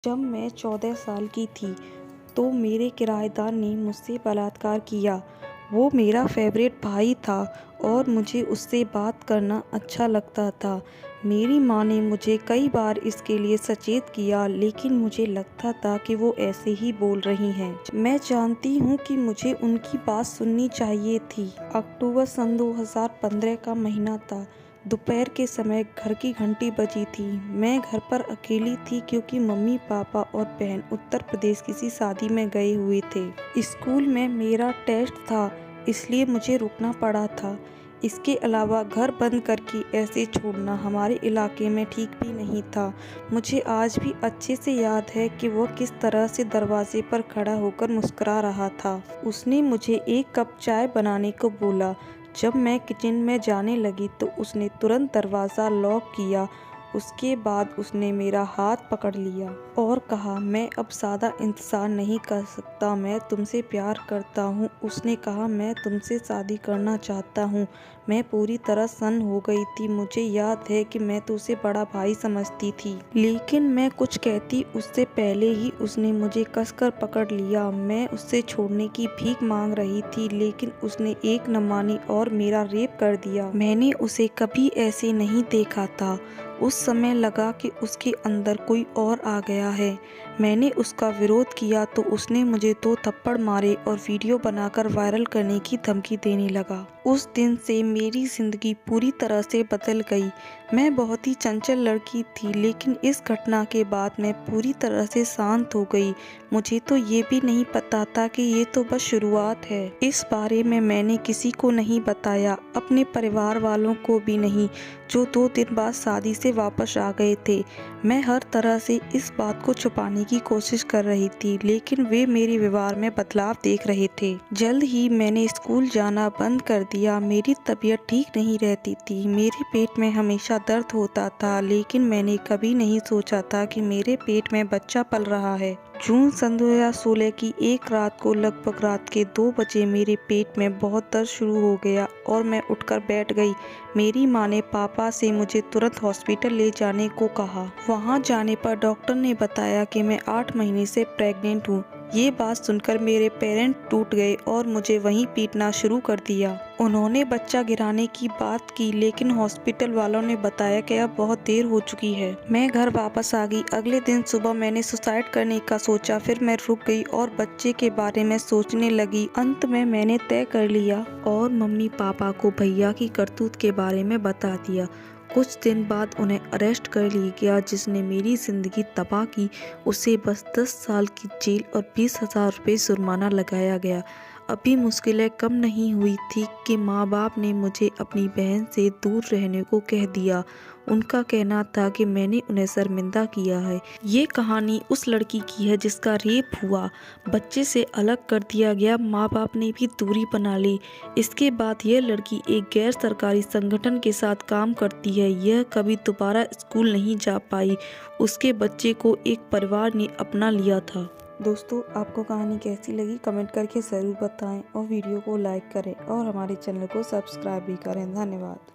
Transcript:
जब मैं 14 साल की थी तो मेरे किराएदार ने मुझसे बलात्कार किया। वो मेरा फेवरेट भाई था और मुझे उससे बात करना अच्छा लगता था। मेरी माँ ने मुझे कई बार इसके लिए सचेत किया, लेकिन मुझे लगता था कि वो ऐसे ही बोल रही हैं। मैं जानती हूँ कि मुझे उनकी बात सुननी चाहिए थी। अक्टूबर सन 2015 का महीना था। दोपहर के समय घर की घंटी बजी थी। मैं घर पर अकेली थी क्योंकि मम्मी पापा और बहन उत्तर प्रदेश किसी शादी में गए हुए थे। स्कूल में मेरा टेस्ट था, इसलिए मुझे रुकना पड़ा था। इसके अलावा घर बंद करके ऐसे छोड़ना हमारे इलाके में ठीक भी नहीं था। मुझे आज भी अच्छे से याद है कि वो किस तरह से दरवाजे पर खड़ा होकर मुस्कुरा रहा था। उसने मुझे एक कप चाय बनाने को बोला। जब मैं किचन में जाने लगी तो उसने तुरंत दरवाज़ा लॉक किया। उसके बाद उसने मेरा हाथ पकड़ लिया और कहा, मैं अब ज़्यादा इंतज़ार नहीं कर सकता, मैं तुमसे प्यार करता हूँ। उसने कहा, मैं तुमसे शादी करना चाहता हूँ। मैं पूरी तरह सन्न हो गई थी। मुझे याद है कि मैं तो उसे बड़ा भाई समझती थी, लेकिन मैं कुछ कहती उससे पहले ही उसने मुझे कसकर पकड़ लिया। मैं उससे छोड़ने की भीख मांग रही थी, लेकिन उसने एक न मानी और मेरा रेप कर दिया। मैंने उसे कभी ऐसे नहीं देखा था। उस समय लगा कि उसके अंदर कोई और आ गया है। मैंने उसका विरोध किया तो उसने मुझे 2 थप्पड़ मारे और वीडियो बनाकर वायरल करने की धमकी देने लगा। उस दिन से मेरी ज़िंदगी पूरी तरह से बदल गई। मैं बहुत ही चंचल लड़की थी, लेकिन इस घटना के बाद मैं पूरी तरह से शांत हो गई। मुझे तो ये भी नहीं पता था कि ये तो बस शुरुआत है। इस बारे में मैंने किसी को नहीं बताया, अपने परिवार वालों को भी नहीं, जो 2 दिन बाद शादी से वापस आ गए थे। मैं हर तरह से इस बात को छुपाने की कोशिश कर रही थी, लेकिन वे मेरे व्यवहार में बदलाव देख रहे थे। जल्द ही मैंने स्कूल जाना बंद कर दिया। मेरी तबीयत ठीक नहीं रहती थी। मेरे पेट में हमेशा दर्द होता था, लेकिन मैंने कभी नहीं सोचा था कि मेरे पेट में बच्चा पल रहा है। जून सन 2016 की एक रात को लगभग रात के 2 बजे मेरे पेट में बहुत दर्द शुरू हो गया और मैं उठकर बैठ गई। मेरी माँ ने पापा से मुझे तुरंत हॉस्पिटल ले जाने को कहा। वहाँ जाने पर डॉक्टर ने बताया कि मैं 8 महीने से प्रेग्नेंट हूँ। ये बात सुनकर मेरे पेरेंट्स टूट गए और मुझे वहीं पीटना शुरू कर दिया। उन्होंने बच्चा गिराने की बात की, लेकिन हॉस्पिटल वालों ने बताया कि अब बहुत देर हो चुकी है। मैं घर वापस आ गई। अगले दिन सुबह मैंने सुसाइड करने का सोचा, फिर मैं रुक गई और बच्चे के बारे में सोचने लगी। अंत में मैंने तय कर लिया और मम्मी पापा को भैया की करतूत के बारे में बता दिया। कुछ दिन बाद उन्हें अरेस्ट कर लिया गया, जिसने मेरी ज़िंदगी तबाह की। उसे बस 10 साल की जेल और 20,000 रुपये जुर्माना लगाया गया। अभी मुश्किलें कम नहीं हुई थी कि माँ बाप ने मुझे अपनी बहन से दूर रहने को कह दिया। उनका कहना था कि मैंने उन्हें शर्मिंदा किया है। ये कहानी उस लड़की की है जिसका रेप हुआ, बच्चे से अलग कर दिया गया, माँ बाप ने भी दूरी बना ली। इसके बाद यह लड़की एक गैर सरकारी संगठन के साथ काम करती है। यह कभी दोबारा स्कूल नहीं जा पाई। उसके बच्चे को एक परिवार ने अपना लिया था। दोस्तों, आपको कहानी कैसी लगी कमेंट करके ज़रूर बताएं और वीडियो को लाइक करें और हमारे चैनल को सब्सक्राइब भी करें। धन्यवाद।